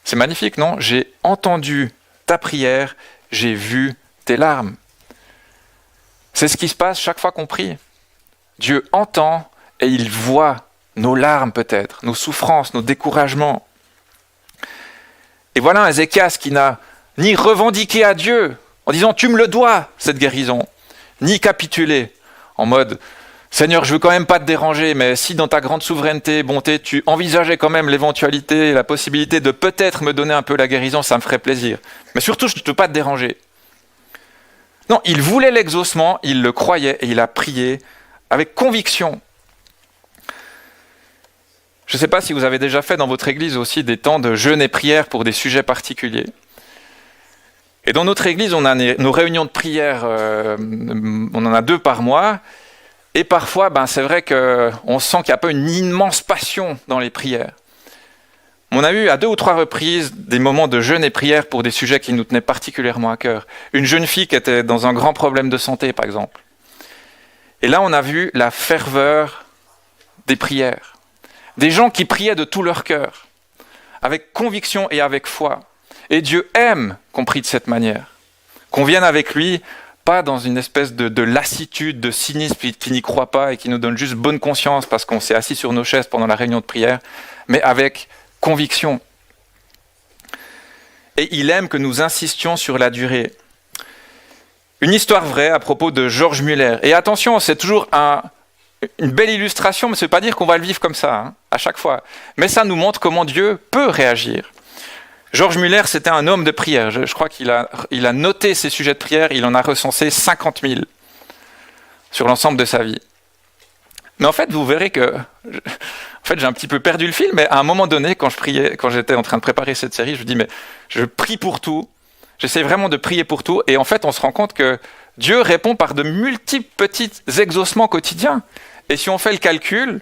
B: C'est magnifique, non? J'ai entendu ta prière, j'ai vu tes larmes. C'est ce qui se passe chaque fois qu'on prie. Dieu entend et il voit nos larmes peut-être, nos souffrances, nos découragements. Et voilà un Ézéchias qui n'a ni revendiqué à Dieu en disant « tu me le dois, cette guérison », ni capitulé en mode « Seigneur, je veux quand même pas te déranger, mais si dans ta grande souveraineté, bonté, tu envisageais quand même l'éventualité, la possibilité de peut-être me donner un peu la guérison, ça me ferait plaisir. Mais surtout, je ne veux pas te déranger. » Non, il voulait l'exaucement, il le croyait et il a prié avec conviction. Je ne sais pas si vous avez déjà fait dans votre église aussi des temps de jeûne et prière pour des sujets particuliers. Et dans notre église, on a nos réunions de prière, on en a 2 par mois. Et parfois, c'est vrai qu'on sent qu'il y a pas une immense passion dans les prières. On a eu à 2 ou 3 reprises des moments de jeûne et prière pour des sujets qui nous tenaient particulièrement à cœur. Une jeune fille qui était dans un grand problème de santé, par exemple. Et là, on a vu la ferveur des prières. Des gens qui priaient de tout leur cœur, avec conviction et avec foi. Et Dieu aime qu'on prie de cette manière. Qu'on vienne avec lui, pas dans une espèce de lassitude, de cynisme qui n'y croit pas et qui nous donne juste bonne conscience parce qu'on s'est assis sur nos chaises pendant la réunion de prière, mais avec conviction. Et il aime que nous insistions sur la durée. Une histoire vraie à propos de George Muller. Et attention, c'est toujours une belle illustration, mais ça ne veut pas dire qu'on va le vivre comme ça, à chaque fois. Mais ça nous montre comment Dieu peut réagir. George Muller, c'était un homme de prière. Je crois qu'il a noté ses sujets de prière, il en a recensé 50 000 sur l'ensemble de sa vie. Mais en fait, vous verrez que j'ai un petit peu perdu le fil, mais à un moment donné, quand j'étais en train de préparer cette série, je me dis, mais je prie pour tout, j'essaie vraiment de prier pour tout, et en fait, on se rend compte que Dieu répond par de multiples petits exaucements quotidiens. Et si on fait le calcul,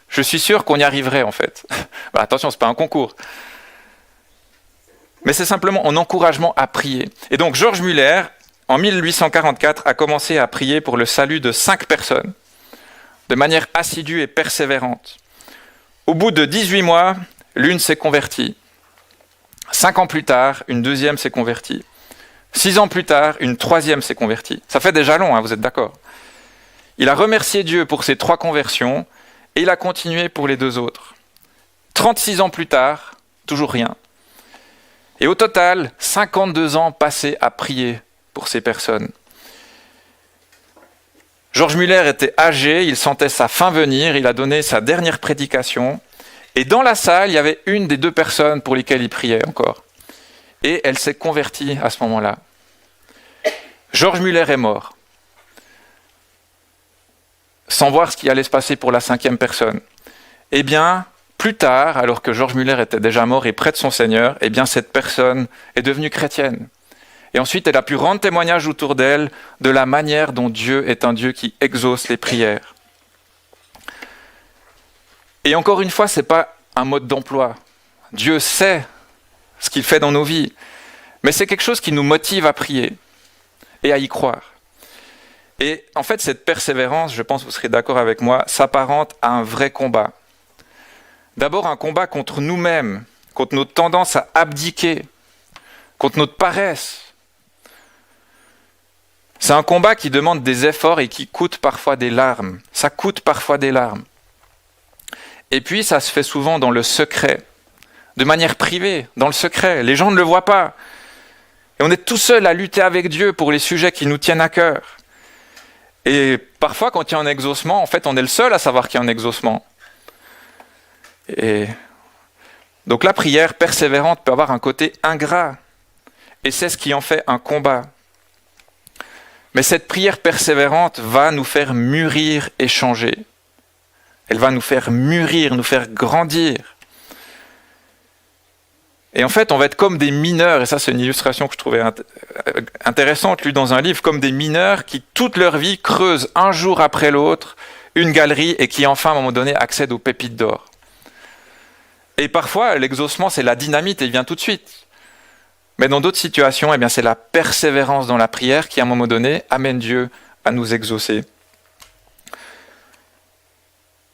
B: je suis sûr qu'on y arriverait, en fait. Attention, ce n'est pas un concours. Mais c'est simplement un encouragement à prier. Et donc George Muller, en 1844, a commencé à prier pour le salut de 5 personnes, de manière assidue et persévérante. Au bout de 18 mois, l'une s'est convertie. 5 ans plus tard, une deuxième s'est convertie. 6 ans plus tard, une troisième s'est convertie. Ça fait déjà long, vous êtes d'accord? Il a remercié Dieu pour ces 3 conversions et il a continué pour les 2 autres. 36 ans plus tard, toujours rien. Et au total, 52 ans passés à prier pour ces personnes. George Muller était âgé, il sentait sa fin venir, il a donné sa dernière prédication. Et dans la salle, il y avait une des 2 personnes pour lesquelles il priait encore. Et elle s'est convertie à ce moment-là. George Muller est mort, sans voir ce qui allait se passer pour la 5e personne. Eh bien, plus tard, alors que George Muller était déjà mort et près de son Seigneur, eh bien cette personne est devenue chrétienne. Et ensuite, elle a pu rendre témoignage autour d'elle de la manière dont Dieu est un Dieu qui exauce les prières. Et encore une fois, ce n'est pas un mode d'emploi. Dieu sait ce qu'il fait dans nos vies, mais c'est quelque chose qui nous motive à prier et à y croire. Et en fait, cette persévérance, je pense que vous serez d'accord avec moi, s'apparente à un vrai combat. D'abord, un combat contre nous-mêmes, contre notre tendance à abdiquer, contre notre paresse. C'est un combat qui demande des efforts et qui coûte parfois des larmes. Ça coûte parfois des larmes. Et puis, ça se fait souvent dans le secret, de manière privée, dans le secret. Les gens ne le voient pas. Et on est tout seul à lutter avec Dieu pour les sujets qui nous tiennent à cœur. Et parfois, quand il y a un exaucement, en fait, on est le seul à savoir qu'il y a un exaucement. Et donc la prière persévérante peut avoir un côté ingrat. Et c'est ce qui en fait un combat. Mais cette prière persévérante va nous faire mûrir et changer. Elle va nous faire mûrir, nous faire grandir. Et en fait, on va être comme des mineurs, et ça c'est une illustration que je trouvais intéressante, lue dans un livre, comme des mineurs qui toute leur vie creusent un jour après l'autre une galerie et qui enfin à un moment donné accèdent aux pépites d'or. Et parfois, l'exaucement c'est la dynamite et il vient tout de suite. Mais dans d'autres situations, eh bien, c'est la persévérance dans la prière qui à un moment donné amène Dieu à nous exaucer.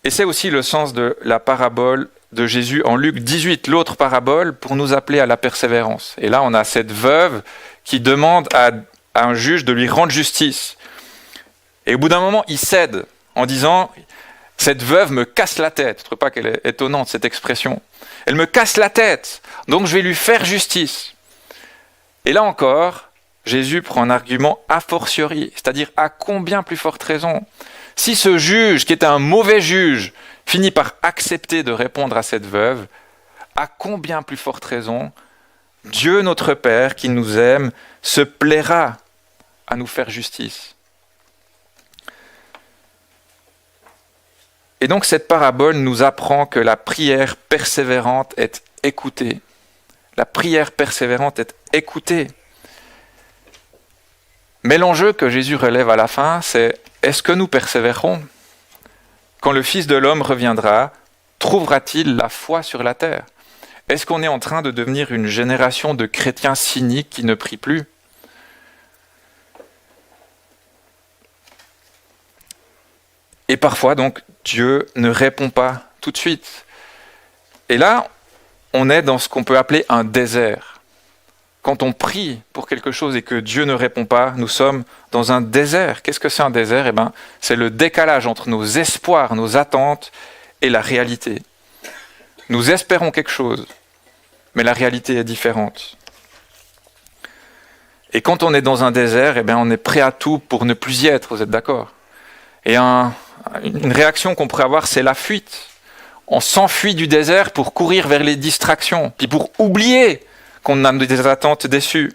B: Et c'est aussi le sens de la parabole de Jésus en Luc 18, l'autre parabole, pour nous appeler à la persévérance. Et là, on a cette veuve qui demande à un juge de lui rendre justice. Et au bout d'un moment, il cède en disant « Cette veuve me casse la tête ». Je ne trouve pas qu'elle est étonnante, cette expression. « Elle me casse la tête, donc je vais lui faire justice ». Et là encore, Jésus prend un argument a fortiori, c'est-à-dire à combien plus forte raison. Si ce juge, qui était un mauvais juge, finit par accepter de répondre à cette veuve, à combien plus forte raison Dieu notre Père qui nous aime se plaira à nous faire justice. Et donc cette parabole nous apprend que la prière persévérante est écoutée. La prière persévérante est écoutée. Mais l'enjeu que Jésus relève à la fin, c'est est-ce que nous persévérerons ? Quand le Fils de l'homme reviendra, trouvera-t-il la foi sur la terre ? Est-ce qu'on est en train de devenir une génération de chrétiens cyniques qui ne prient plus ? Et parfois, donc, Dieu ne répond pas tout de suite. Et là, on est dans ce qu'on peut appeler un désert. Quand on prie pour quelque chose et que Dieu ne répond pas, nous sommes dans un désert. Qu'est-ce que c'est un désert ? Eh bien, c'est le décalage entre nos espoirs, nos attentes et la réalité. Nous espérons quelque chose, mais la réalité est différente. Et quand on est dans un désert, eh bien, on est prêt à tout pour ne plus y être, vous êtes d'accord ? Et une réaction qu'on pourrait avoir, c'est la fuite. On s'enfuit du désert pour courir vers les distractions, puis pour oublier qu'on a des attentes déçues.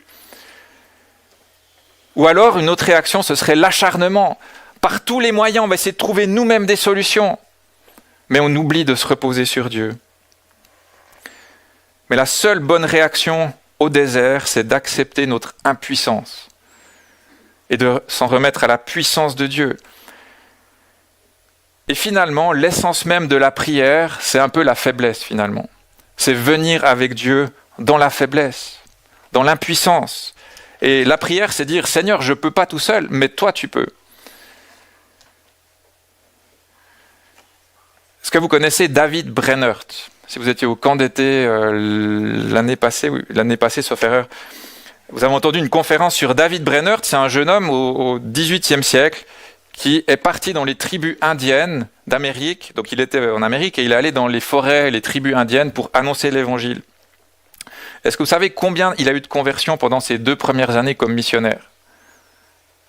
B: Ou alors, une autre réaction, ce serait l'acharnement. Par tous les moyens, on va essayer de trouver nous-mêmes des solutions. Mais on oublie de se reposer sur Dieu. Mais la seule bonne réaction au désert, c'est d'accepter notre impuissance et de s'en remettre à la puissance de Dieu. Et finalement, l'essence même de la prière, c'est un peu la faiblesse finalement. C'est venir avec Dieu dans la faiblesse, dans l'impuissance. Et la prière, c'est dire, Seigneur, je ne peux pas tout seul, mais toi tu peux. Est-ce que vous connaissez David Brainerd ? Si vous étiez au camp d'été l'année passée, sauf erreur, vous avez entendu une conférence sur David Brainerd. C'est un jeune homme au XVIIIe siècle qui est parti dans les tribus indiennes d'Amérique. Donc il était en Amérique et il est allé dans les forêts, les tribus indiennes pour annoncer l'évangile. Est-ce que vous savez combien il a eu de conversions pendant ses 2 premières années comme missionnaire ?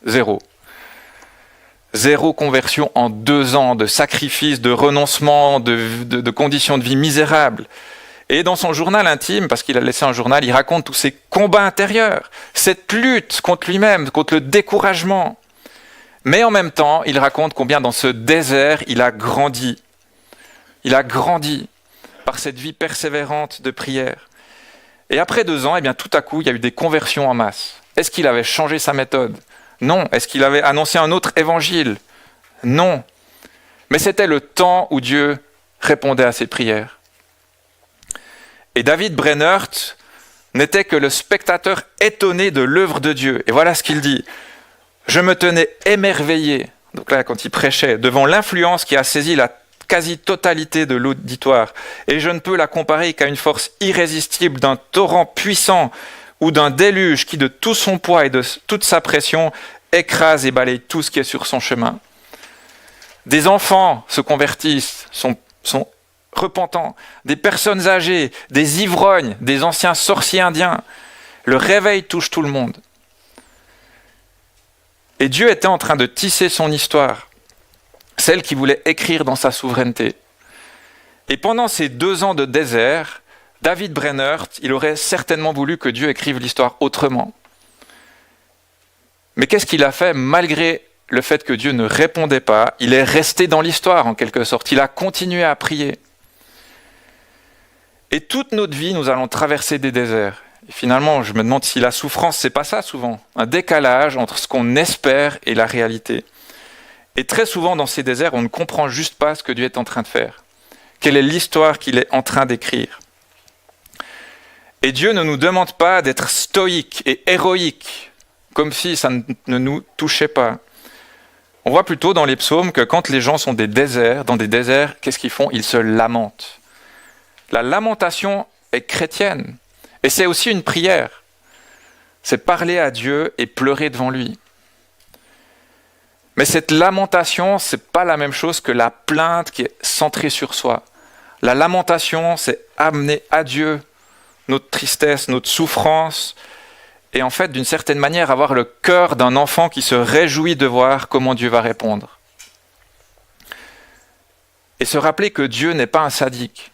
B: 0. 0 conversion en 2 ans de sacrifices, de renoncement, de conditions de vie misérables. Et dans son journal intime, parce qu'il a laissé un journal, il raconte tous ses combats intérieurs, cette lutte contre lui-même, contre le découragement. Mais en même temps, il raconte combien dans ce désert, il a grandi. Il a grandi par cette vie persévérante de prière. Et après 2 ans, eh bien, tout à coup, il y a eu des conversions en masse. Est-ce qu'il avait changé sa méthode ? Non. Est-ce qu'il avait annoncé un autre évangile ? Non. Mais c'était le temps où Dieu répondait à ses prières. Et David Brainerd n'était que le spectateur étonné de l'œuvre de Dieu. Et voilà ce qu'il dit. « Je me tenais émerveillé », donc là, quand il prêchait, devant l'influence qui a saisi la quasi-totalité de l'auditoire. Et je ne peux la comparer qu'à une force irrésistible d'un torrent puissant ou d'un déluge qui, de tout son poids et de toute sa pression, écrase et balaye tout ce qui est sur son chemin. Des enfants se convertissent, sont repentants, des personnes âgées, des ivrognes, des anciens sorciers indiens. Le réveil touche tout le monde. Et Dieu était en train de tisser son histoire, celle qu'il voulait écrire dans sa souveraineté. Et pendant ces 2 ans de désert, David Brennert, il aurait certainement voulu que Dieu écrive l'histoire autrement. Mais qu'est-ce qu'il a fait malgré le fait que Dieu ne répondait pas? Il est resté dans l'histoire en quelque sorte, il a continué à prier. Et toute notre vie, nous allons traverser des déserts. Et finalement, je me demande si la souffrance, c'est pas ça souvent. Un décalage entre ce qu'on espère et la réalité. Et très souvent, dans ces déserts, on ne comprend juste pas ce que Dieu est en train de faire. Quelle est l'histoire qu'il est en train d'écrire? Et Dieu ne nous demande pas d'être stoïque et héroïque, comme si ça ne nous touchait pas. On voit plutôt dans les psaumes que quand les gens sont dans des déserts, qu'est-ce qu'ils font? Ils se lamentent. La lamentation est chrétienne. Et c'est aussi une prière. C'est parler à Dieu et pleurer devant lui. Mais cette lamentation, ce n'est pas la même chose que la plainte qui est centrée sur soi. La lamentation, c'est amener à Dieu notre tristesse, notre souffrance, et en fait, d'une certaine manière, avoir le cœur d'un enfant qui se réjouit de voir comment Dieu va répondre. Et se rappeler que Dieu n'est pas un sadique.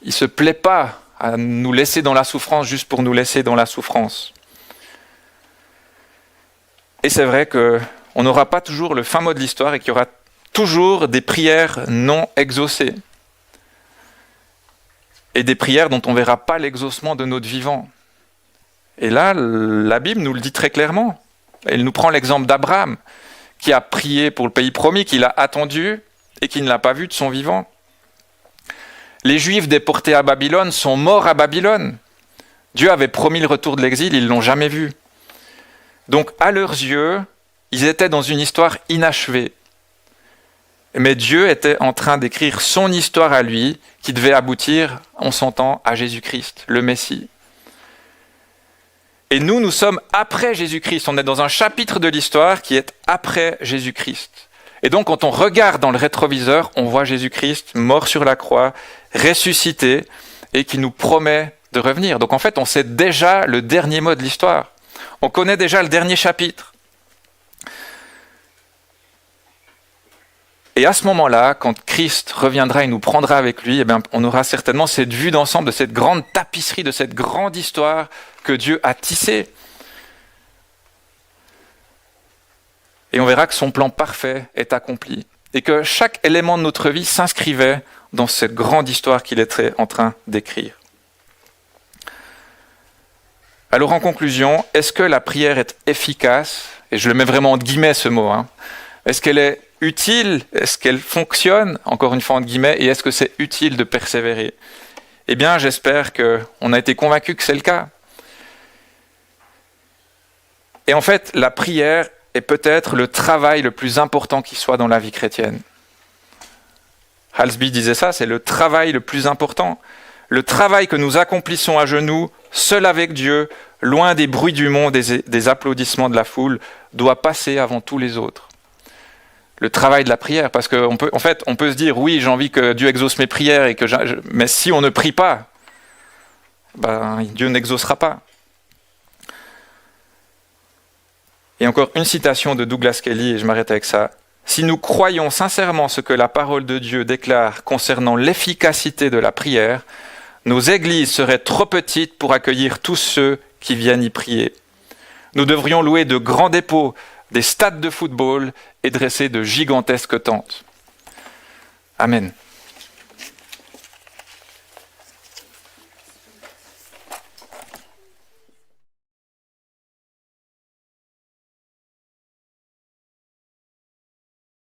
B: Il ne se plaît pas à nous laisser dans la souffrance juste pour nous laisser dans la souffrance. Et c'est vrai qu'on n'aura pas toujours le fin mot de l'histoire et qu'il y aura toujours des prières non exaucées. Et des prières dont on ne verra pas l'exaucement de notre vivant. Et là, la Bible nous le dit très clairement. Elle nous prend l'exemple d'Abraham, qui a prié pour le pays promis, qu'il a attendu et qui ne l'a pas vu de son vivant. Les Juifs déportés à Babylone sont morts à Babylone. Dieu avait promis le retour de l'exil, ils ne l'ont jamais vu. Donc, à leurs yeux, ils étaient dans une histoire inachevée. Mais Dieu était en train d'écrire son histoire à lui, qui devait aboutir, on s'entend, à Jésus-Christ, le Messie. Et nous sommes après Jésus-Christ. On est dans un chapitre de l'histoire qui est après Jésus-Christ. Et donc, quand on regarde dans le rétroviseur, on voit Jésus-Christ mort sur la croix, ressuscité, et qui nous promet de revenir. Donc, en fait, on sait déjà le dernier mot de l'histoire. On connaît déjà le dernier chapitre. Et à ce moment-là, quand Christ reviendra et nous prendra avec lui, eh bien, on aura certainement cette vue d'ensemble de cette grande tapisserie, de cette grande histoire que Dieu a tissée. Et on verra que son plan parfait est accompli. Et que chaque élément de notre vie s'inscrivait dans cette grande histoire qu'il était en train d'écrire. Alors en conclusion, est-ce que la prière est efficace? Et je le mets vraiment entre guillemets ce mot. Est-ce qu'elle est utile? Est-ce qu'elle fonctionne? Encore une fois entre guillemets. Et est-ce que c'est utile de persévérer? Eh bien, j'espère qu'on a été convaincus que c'est le cas. Et en fait, la prière est peut-être le travail le plus important qui soit dans la vie chrétienne. Halsby disait ça, c'est le travail le plus important. Le travail que nous accomplissons à genoux, seul avec Dieu, loin des bruits du monde et des applaudissements de la foule, doit passer avant tous les autres. Le travail de la prière, parce qu'on peut, en fait, on peut se dire, oui, j'ai envie que Dieu exauce mes prières, mais si on ne prie pas, Dieu n'exaucera pas. Et encore une citation de Douglas Kelly, et je m'arrête avec ça. Si nous croyons sincèrement ce que la parole de Dieu déclare concernant l'efficacité de la prière, nos églises seraient trop petites pour accueillir tous ceux qui viennent y prier. Nous devrions louer de grands dépôts, des stades de football et dresser de gigantesques tentes. Amen.